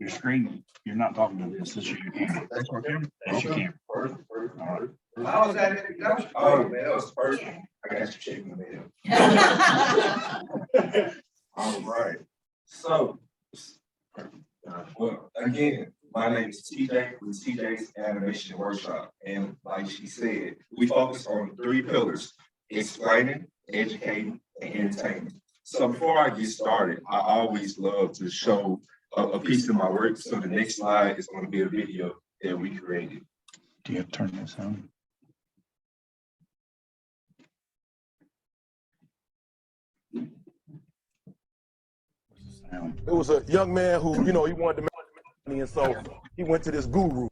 your screen, you're not talking to this. This is your camera. That's your camera? That's your camera. Perfect. All right. How was that? Oh, man, that was perfect. I got you shaking the mail. All right. So, well, again, my name is TJ with TJ's Animation Workshop. And like she said, we focus on 3 pillars: explaining, educating, and entertaining. So before I get started, I always love to show a piece of my work. So the next slide is going to be a video that we created. Do you have to turn this on? It was a young man who, he wanted to make money, and so he went to this guru.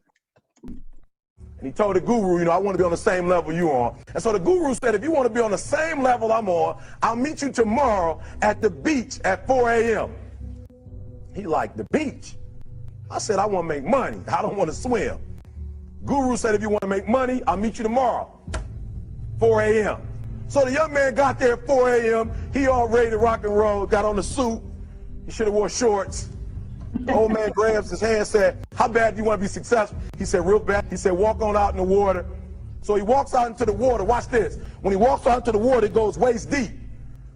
And he told the guru, I want to be on the same level you on. And so the guru said, if you want to be on the same level I'm on, I'll meet you tomorrow at the beach at 4 a.m. He like, the beach? I said, I want to make money. I don't want to swim. Guru said, if you want to make money, I'll meet you tomorrow, 4 a.m. So the young man got there at 4 a.m. He all ready to rock and roll, got on the suit. He should have wore shorts. The old man grabs his hand and said, how bad do you want to be successful? He said, real bad. He said, walk on out in the water. So he walks out into the water. Watch this. When he walks out into the water, it goes waist deep.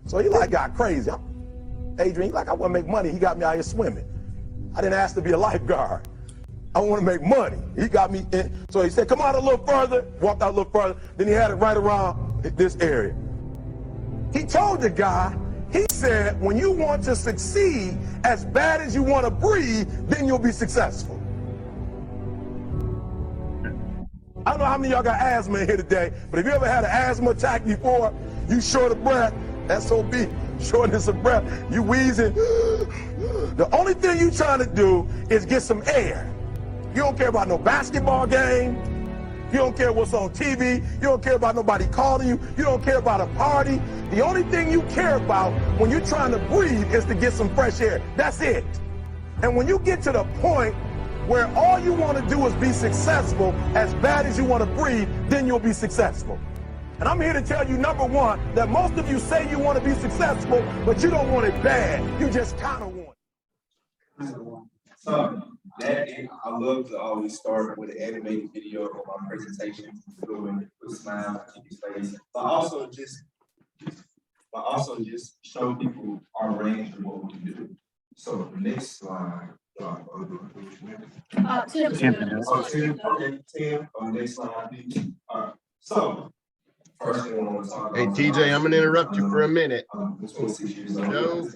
So he like got crazy. Adrian, he like, I want to make money. He got me out here swimming. I didn't ask to be a lifeguard. I want to make money. He got me in. So he said, come out a little further. Walked out a little further. Then he had it right around this area. He told the guy, he said, when you want to succeed as bad as you want to breathe, then you'll be successful. I don't know how many of y'all got asthma in here today, but if you ever had an asthma attack before, you short of breath, SOB, shortness of breath, you wheezing. The only thing you trying to do is get some air. You don't care about no basketball game. You don't care what's on TV. You don't care about nobody calling you. You don't care about a party. The only thing you care about when you're trying to breathe is to get some fresh air. That's it. And when you get to the point where all you want to do is be successful as bad as you want to breathe, then you'll be successful. And I'm here to tell you, number one, that most of you say you want to be successful, but you don't want it bad. You just kind of want it. So, I love to always start with an animated video of my presentation, with a smile, keep your face, but also just show people our range of what we can do. So the next slide. Tim. Okay, Tim, on the next slide, please. All right. So first thing I want to talk about. Hey TJ, I'm gonna interrupt you for a minute. 26 years old. No.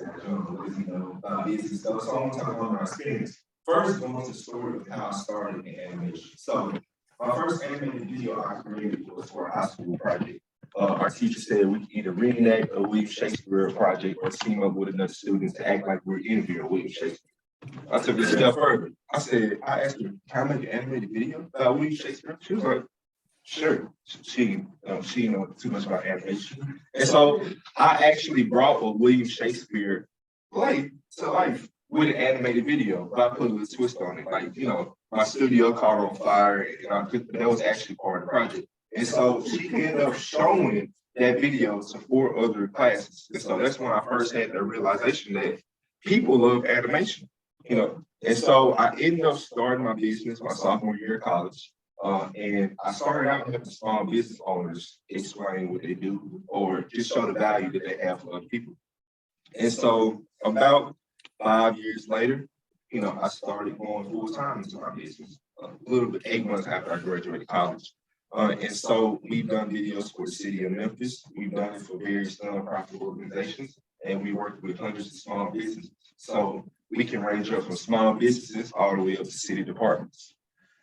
Business stuff. So I want to talk about my experience. First, going to the story of how I started in animation. So, my first animated video I created was for a high school project. Our teacher said we could either reenact a William Shakespeare project or team up with another student to act like we're interviewing William Shakespeare. I took it a step further. I asked her, can I make an animated video about William Shakespeare? She was like, sure. She didn't know too much about animation. And so, I actually brought a William Shakespeare play to life with an animated video, but I put a little twist on it. Like, my studio caught on fire, and that was actually part of the project. And so she ended up showing that video to 4 other classes. And so that's when I first had the realization that people love animation, And so I ended up starting my business my sophomore year of college. And I started out helping small business owners explain what they do or just show the value that they have for other people. And so about 5 years later, I started going full time into my business. A little bit 8 months after I graduated college. And so we've done videos for the city of Memphis. We've done it for various nonprofit organizations, and we work with hundreds of small businesses. So we can range up from small businesses all the way up to city departments.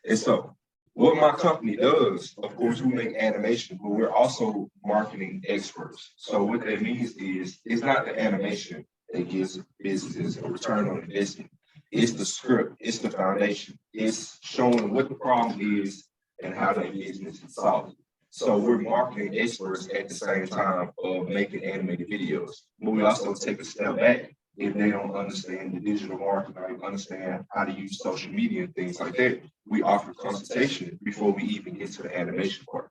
And so what my company does, of course, we make animation, but we're also marketing experts. So what that means is it's not the animation that gives businesses a return on investment. It's the script, it's the foundation. It's showing what the problem is and how that business is solved. So we're marketing experts at the same time of making animated videos. But we also take a step back if they don't understand the digital marketing, or understand how to use social media and things like that. We offer consultation before we even get to the animation part.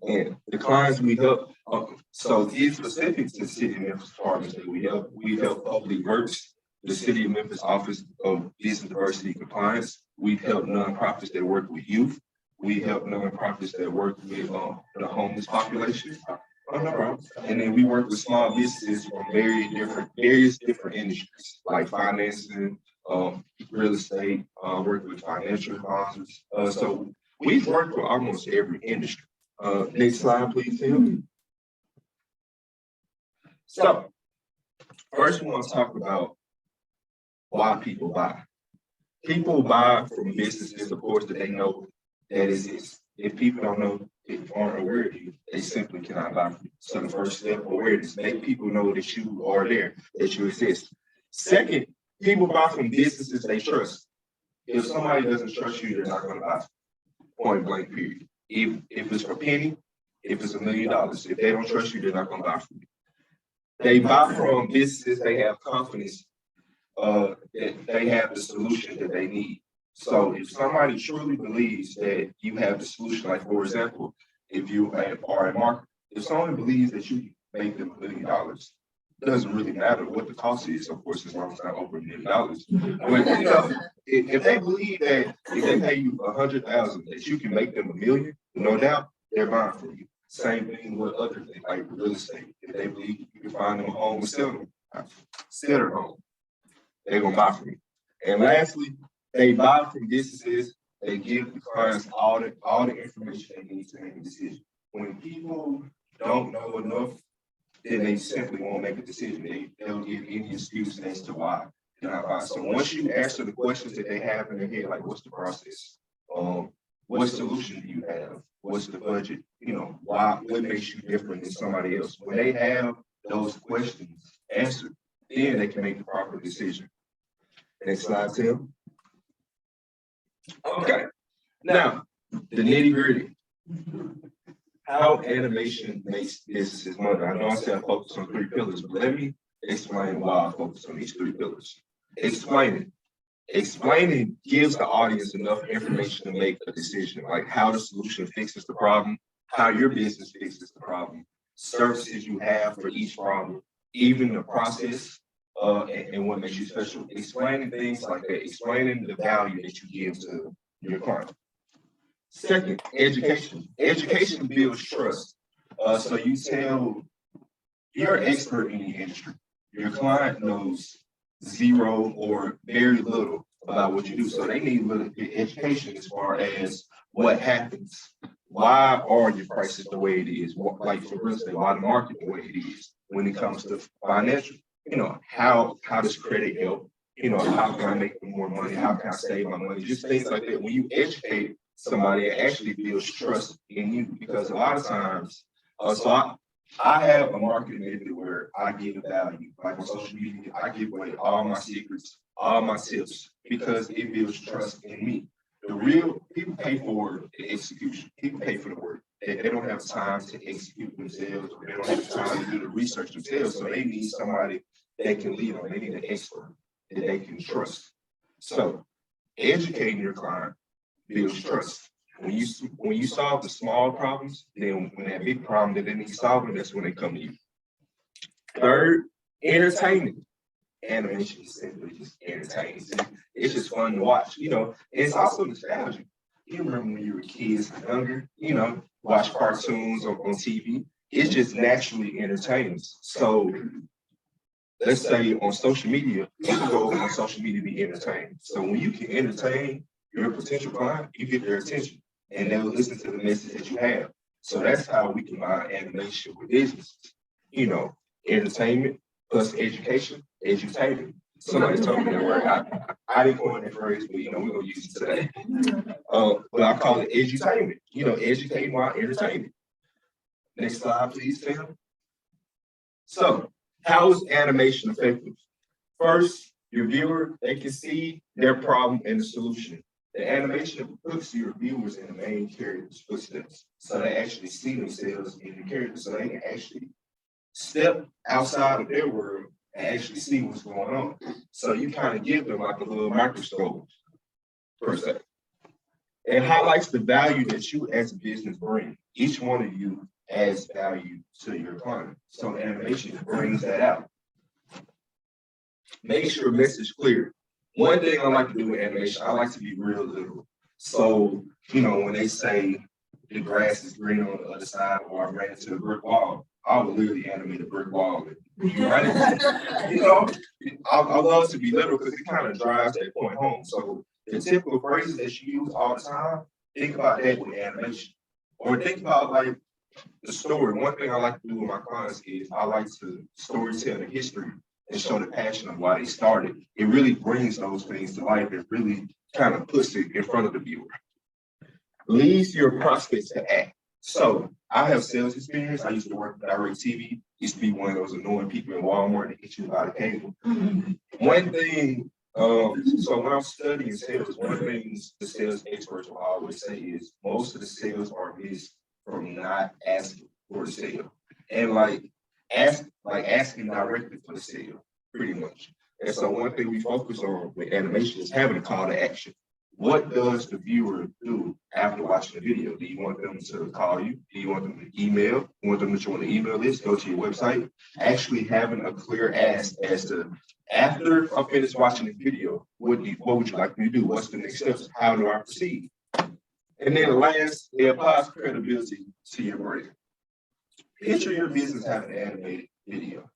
And the clients we help, so these specific to city Memphis departments that we help public works, the City of Memphis Office of Business Diversity and Compliance. We've helped nonprofits that work with youth. We help nonprofits that work with the homeless population. No problem. And then we work with small businesses from various different industries, like financing, real estate, work with financial advisors. So we've worked with almost every industry. Next slide, please, Tim. So first, we want to talk about why people buy. People buy from businesses, of course, that they know that exists. If people don't know, if aren't aware of you, they simply cannot buy from you. So the first step, awareness, make people know that you are there, that you exist. Second, people buy from businesses they trust. If somebody doesn't trust you, they're not going to buy. Point blank, period. If it's for a penny, if it's $1 million, if they don't trust you, they're not going to buy from you. They buy from businesses they have confidence that they have the solution that they need. So if somebody truly believes that you have the solution, like for example, if you are a marketer, if someone believes that you can make them $1 million, it doesn't really matter what the cost is, of course, as long as it's not over $1 million. But you know, if they believe that if they pay you $100,000, that you can make them $1 million, no doubt they're buying from you. Same thing with other things like real estate. If they believe you can find them a home and sell their home, they're gonna buy from you. And lastly, they buy from businesses. They give the clients all the information they need to make a decision. When people don't know enough, then they simply won't make a decision. They'll give any excuse as to why they're not buying. So once you answer the questions that they have in their head, like what's the process? What solution do you have? What's the budget? You know, what makes you different than somebody else? When they have those questions answered, then they can make the proper decision. Next slide, Tim. Okay. Now, the nitty gritty. How animation makes businesses money. I know I said I focus on 3 pillars, but let me explain why I focus on these 3 pillars. Explaining gives the audience enough information to make a decision, like how the solution fixes the problem, how your business fixes the problem, services you have for each problem, even the process, and what makes you special. Explaining things like that, explaining the value that you give to your client. Second, education. Education builds trust. So you tell, you're an expert in your industry. Your client knows zero or very little about what you do. So they need a little bit of education as far as what happens. Why are your prices the way it is? Like for real estate, why the market the way it is when it comes to financial? You know, how does credit help? You know, how can I make more money? How can I save my money? Just things like that. When you educate somebody, it actually builds trust in you, because a lot of times, so I have a marketing method where I give value, like on social media, I give away all my secrets, all my tips, because it builds trust in me. The real people pay for the execution. People pay for the work. They don't have time to execute themselves. They don't have time to do the research themselves. So they need somebody that can lead them. They need an expert that they can trust. So educating your client builds trust. When you solve the small problems, then when that big problem that they need solving, that's when they come to you. Third, entertainment. Animation is simply just entertaining. It's just fun to watch, you know. It's also nostalgic. You remember when you were kids, younger, you know, watch cartoons on TV. It's just naturally entertaining. So let's say on social media, you can go on social media to be entertained. So when you can entertain your potential client, you get their attention and they'll listen to the message that you have. So that's how we combine animation with business. You know, entertainment plus education, edutainment. Somebody told me that word. I didn't coin that phrase, but you know, we're gonna use it today. But I call it edutainment. You know, educating while entertaining. Next slide, please, Tim. So, how is animation effective? First, your viewer, they can see their problem and the solution. The animation puts your viewers in the main character's footsteps. So they actually see themselves in the character. So they can actually step outside of their world and actually see what's going on. So you kind of give them like a little microscope, per se. It highlights the value that you as a business bring. Each one of you adds value to your client. So animation brings that out. makes your message clear. One thing I like to do with animation, I like to be real literal. So, when they say the grass is green on the other side or I ran into a brick wall, I would literally animate a brick wall. Right? I love to be literal because it kind of drives that point home. So the typical phrases that you use all the time, think about that with animation. Or think about like the story. One thing I like to do with my clients is I like to storytell the history and show the passion of why they started. It really brings those things to life. It really kind of puts it in front of the viewer. Leads your prospects to act. So I have sales experience. I used to work at DirecTV. Used to be one of those annoying people in Walmart that get you by the cable. One thing, so when I'm studying sales, one of the things the sales experts will always say is most of the sales are missed from not asking for the sale. And asking directly for the sale, pretty much. And so one thing we focus on with animation is having a call to action. What does the viewer do after watching the video? Do you want them to call you? Do you want them to email? You want them to join the email list, go to your website? Actually having a clear ask as to, after I finish watching the video, what would you like me to do? What's the next steps? How do I proceed? And then last, it applies credibility to your brand. Picture your business having an animated video.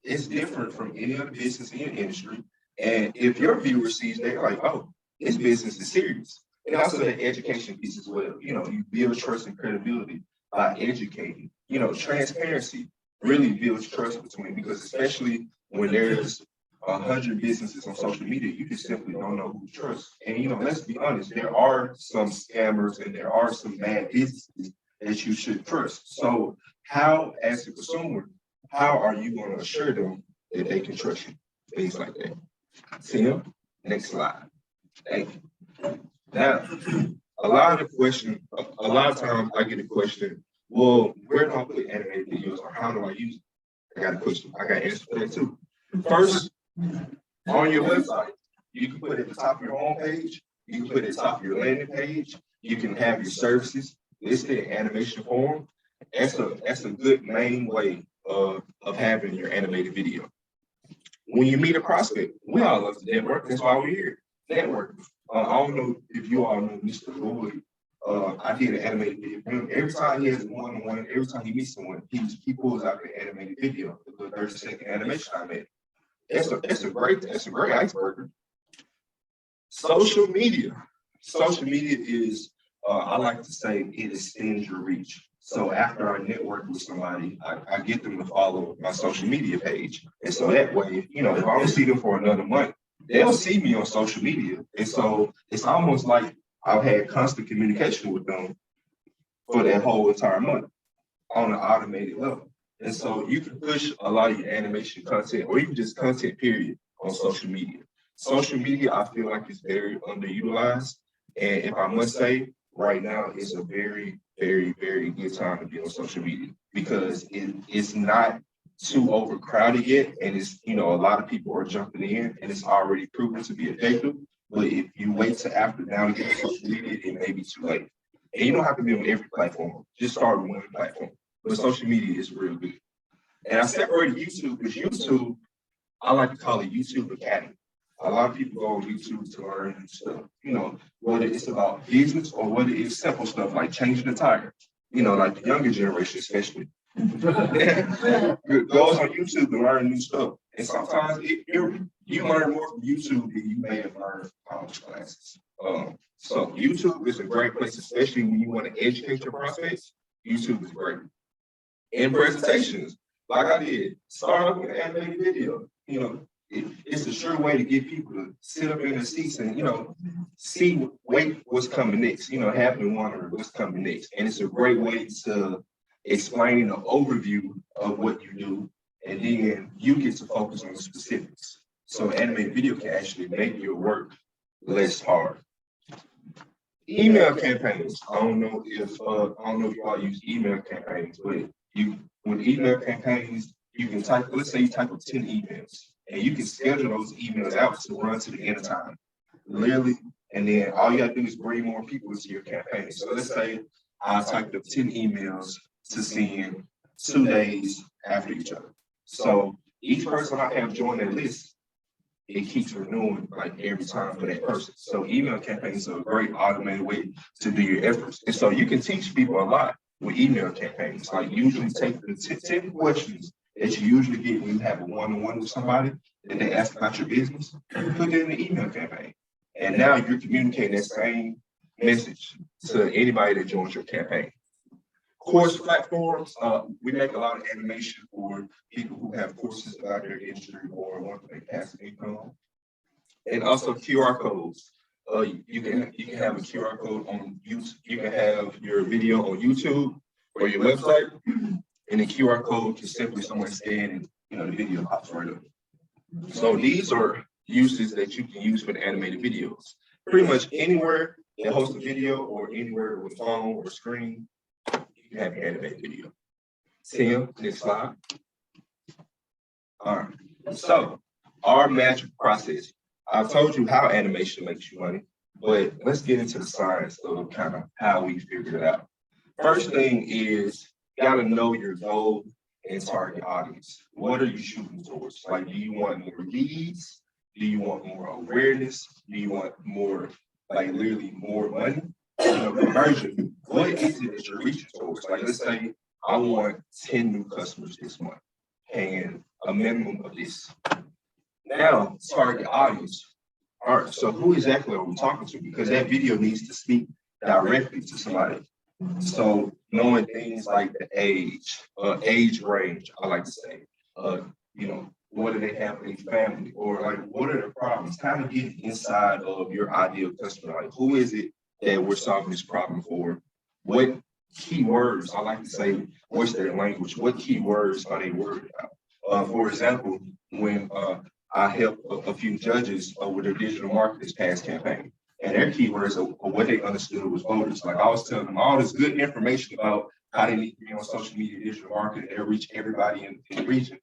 It's different from any other business in your industry. And if your viewer sees that, they're like, oh, this business is serious. And also the education piece as well. You build trust and credibility by educating. Transparency really builds trust between, because especially when there's 100 businesses on social media, you just simply don't know who to trust. And let's be honest, there are some scammers and there are some bad businesses that you should trust. So how, as a consumer, how are you going to assure them that they can trust you? Things like that. Tim, next slide. Thank you. Now, a lot of times I get a question, well, where do I put animated videos or how do I use it? I got a question. I got an answer for that too. First, on your website, you can put it at the top of your home page. You can put it at the top of your landing page. You can have your services listed in animation form. That's a good main way of having your animated video. When you meet a prospect, we all love to network. That's why we're here. Network. I don't know if you all know Mr. Lloyd. I did an animated video for him. Every time he has a one-on-one, every time he meets someone, he pulls out an animated video, the 30-second animation I made. That's a great icebreaker. Social media. Social media is, I like to say, it extends your reach. So after I network with somebody, I get them to follow my social media page. And so that way, if I don't see them for another month, they'll see me on social media. And so it's almost like I've had constant communication with them for that whole entire month on an automated level. And so you can push a lot of your animation content or even just content period on social media. Social media, I feel like, is very underutilized. And if I must say, right now is a very, very, very good time to be on social media because it's not too overcrowded yet. And it's, a lot of people are jumping in and it's already proven to be effective. But if you wait till after now to get on social media, it may be too late. And you don't have to be on every platform. Just start with one platform. But social media is real good. And I separated YouTube because YouTube, I like to call it YouTube Academy. A lot of people go on YouTube to learn new stuff, whether it's about business or whether it's simple stuff like changing the tire, like the younger generation especially. Goes on YouTube to learn new stuff. And sometimes you learn more from YouTube than you may have learned from college classes. So YouTube is a great place, especially when you want to educate your prospects. YouTube is great. And presentations, like I did, start off with an animated video. It's a sure way to get people to sit up in their seats and, wait what's coming next, have them wonder what's coming next. And it's a great way to explain an overview of what you do. And then you get to focus on the specifics. So animated video can actually make your work less hard. Email campaigns. I don't know if you all use email campaigns, but with email campaigns, you can type, let's say you type up 10 emails. And you can schedule those emails out to run to the end of time, literally. And then all you gotta do is bring more people into your campaign. So let's say I typed up 10 emails to send 2 days after each other. So each person I have join that list, it keeps renewing like every time for that person. So email campaigns are a great automated way to do your efforts. And so you can teach people a lot with email campaigns. Like usually take the 10 questions that you usually get when you have a one-on-one with somebody and they ask about your business, you put it in the email campaign. And now you're communicating that same message to anybody that joins your campaign. Course platforms, we make a lot of animation for people who have courses about their industry or want to make passive income. And also QR codes. You can have a QR code on YouTube. You can have your video on YouTube or your website, and the QR code can simply someone scan and the video pops right up. So these are uses that you can use for the animated videos. Pretty much anywhere that hosts a video or anywhere with phone or screen, you have an animated video. Tim, next slide. All right. So our magic process. I've told you how animation makes you money, but let's get into the science of kind of how we figured it out. First thing is you gotta know your goal and target audience. What are you shooting towards? Like, do you want more leads? Do you want more awareness? Do you want more, like literally more money? Conversion. What is it that you're reaching towards? Like, let's say I want 10 new customers this month and a minimum of this. Now, target audience. All right, so who exactly are we talking to? Because that video needs to speak directly to somebody. So knowing things like the age range, I like to say, what do they have in their family? Or like, what are the problems? Kind of get inside of your ideal customer. Like, who is it that we're solving this problem for? What keywords, I like to say, what's their language? What keywords are they worried about? For example, when I helped a few judges with their digital marketing past campaign, and their keywords of what they understood was voters. Like, I was telling them all this good information about how they need to be on social media, digital marketing, and reach everybody in the region.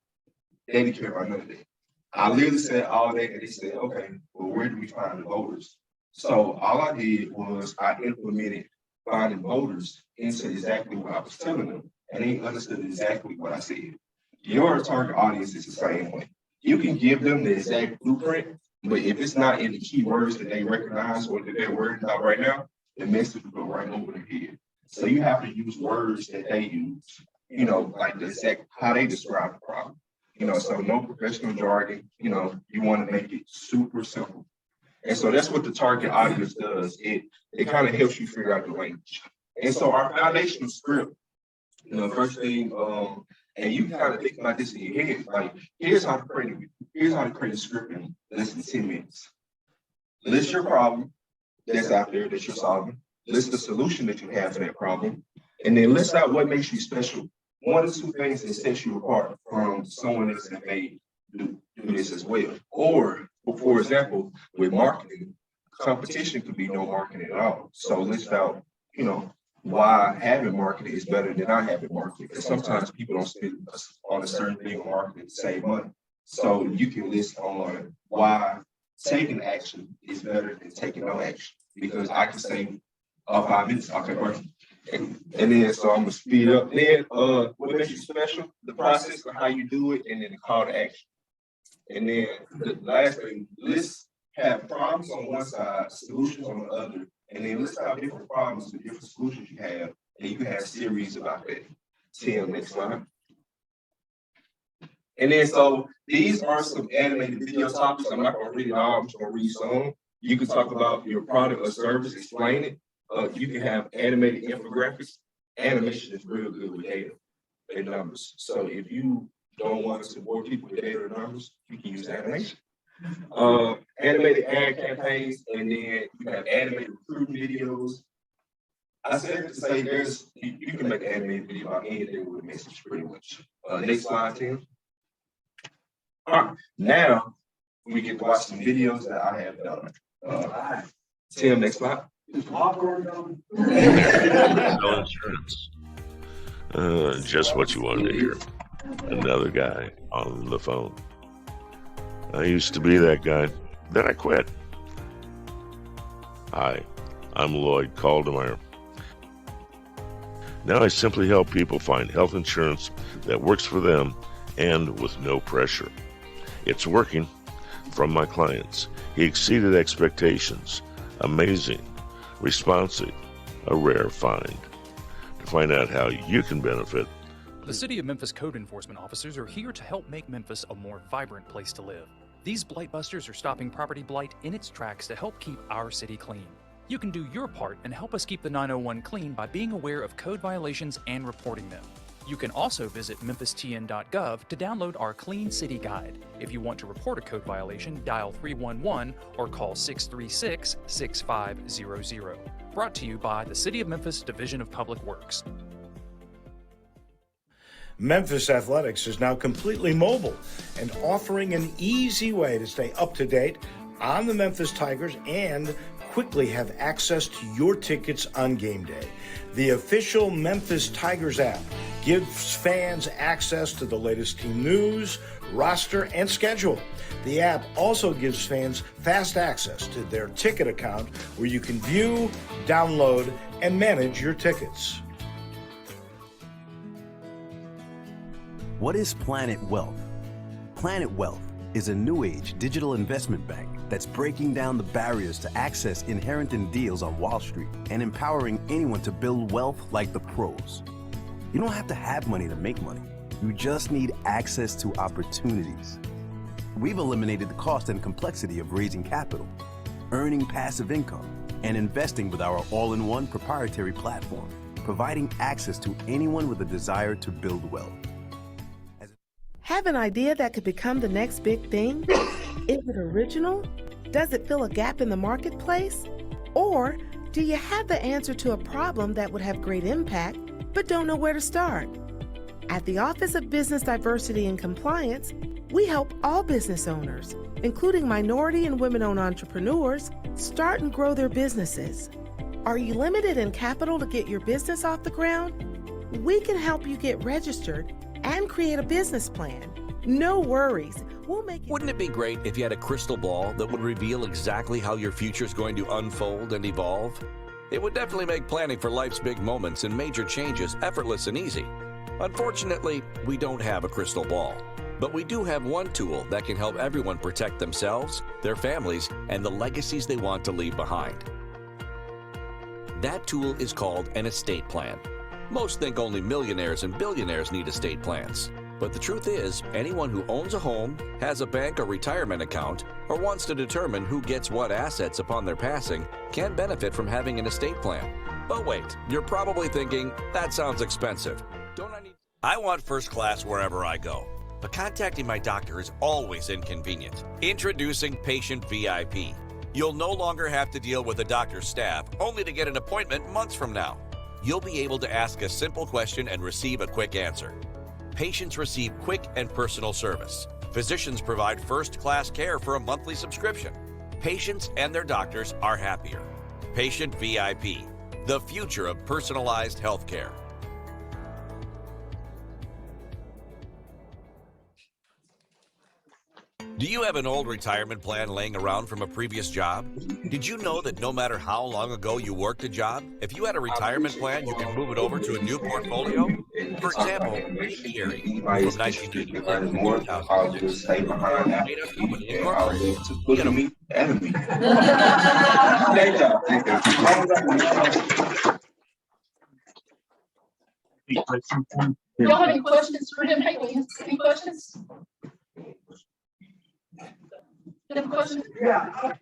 They didn't care about none of that. I literally said all day, and they said, okay, well, where do we find the voters? So all I did was I implemented finding voters into exactly what I was telling them, and they understood exactly what I said. Your target audience is the same way. You can give them the exact blueprint, but if it's not in the keywords that they recognize or that they're worried about right now, the message will go right over their head. So you have to use words that they use, like the exact how they describe the problem. So no professional jargon, you want to make it super simple. And so that's what the target audience does. It kind of helps you figure out the language. And so our foundational script, first thing, and you kind of think about this in your head, like here's how to create a script in less than 10 minutes. List your problem that's out there that you're solving. List the solution that you have to that problem, and then list out what makes you special. One or two things that sets you apart from someone else that may do this as well. Or, for example, with marketing, competition could be no marketing at all. So list out, why having marketing is better than not having marketing. Because sometimes people don't spend on a certain thing on marketing to save money. So you can list on why taking action is better than taking no action. Because I can save 5 minutes. Okay, perfect. And then, so I'm gonna speed up. Then, what makes you special? The process of how you do it, and then the call to action. And then the last thing, let's have problems on one side, solutions on the other, and then let's have different problems and different solutions you have, and you can have series about that. Tim, next slide. And then, so these are some animated video topics. I'm not gonna read it all. I'm just gonna read some. You can talk about your product or service, explain it. You can have animated infographics. Animation is real good with data and numbers. So if you don't want to support people with data and numbers, you can use animation. Animated ad campaigns, and then you have animated recruiting videos. I said to say you can make an animated video about anything with a message pretty much. Next slide, Tim. All right, now we get to watch some videos that I have done. Tim, next slide. Sell insurance. Just what you wanted to hear. Another guy on the phone. I used to be that guy. Then I quit. Hi, I'm Lloyd Caldemeyer. Now I simply help people find health insurance that works for them and with no pressure. It's working. From my clients, he exceeded expectations. Amazing, responsive, a rare find. To find out how you can benefit, the City of Memphis code enforcement officers are here to help make Memphis a more vibrant place to live. These blight busters are stopping property blight in its tracks to help keep our city clean. You can do your part and help us keep the 901 clean by being aware of code violations and reporting them. You can also visit memphistn.gov to download our Clean City Guide. If you want to report a code violation, dial 311 or call 636-6500. Brought to you by the City of Memphis Division of Public Works. Memphis Athletics is now completely mobile and offering an easy way to stay up to date on the Memphis Tigers and quickly have access to your tickets on game day. The official Memphis Tigers app gives fans access to the latest team news, roster, and schedule. The app also gives fans fast access to their ticket account where you can view, download, and manage your tickets. What is Planet Wealth? Planet Wealth is a new age digital investment bank that's breaking down the barriers to access inherent deals on Wall Street and empowering anyone to build wealth like the pros. You don't have to have money to make money. You just need access to opportunities. We've eliminated the cost and complexity of raising capital, earning passive income, and investing with our all-in-one proprietary platform, providing access to anyone with a desire to build wealth. Have an idea that could become the next big thing? Is it original? Does it fill a gap in the marketplace? Or do you have the answer to a problem that would have great impact, but don't know where to start? At the Office of Business Diversity and Compliance, we help all business owners, including minority and women-owned entrepreneurs, start and grow their businesses. Are you limited in capital to get your business off the ground? We can help you get registered and create a business plan. No worries. We'll make it. Wouldn't it be great if you had a crystal ball that would reveal exactly how your future is going to unfold and evolve? It would definitely make planning for life's big moments and major changes effortless and easy. Unfortunately, we don't have a crystal ball, but we do have one tool that can help everyone protect themselves, their families, and the legacies they want to leave behind. That tool is called an estate plan. Most think only millionaires and billionaires need estate plans. But the truth is, anyone who owns a home, has a bank or retirement account, or wants to determine who gets what assets upon their passing can benefit from having an estate plan. But wait, you're probably thinking, that sounds expensive. I want first class wherever I go, but contacting my doctor is always inconvenient. Introducing Patient VIP. You'll no longer have to deal with a doctor's staff, only to get an appointment months from now. You'll be able to ask a simple question and receive a quick answer. Patients receive quick and personal service. Physicians provide first-class care for a monthly subscription. Patients and their doctors are happier. Patient VIP, the future of personalized healthcare. Do you have an old retirement plan laying around from a previous job? Did you know that no matter how long ago you worked a job, if you had a retirement plan, you can move it over to a new portfolio? For example, Gary, from 1980 to 2000, made a company incorporated. Y'all have any questions for him? Hey, any questions? Any questions? Yeah.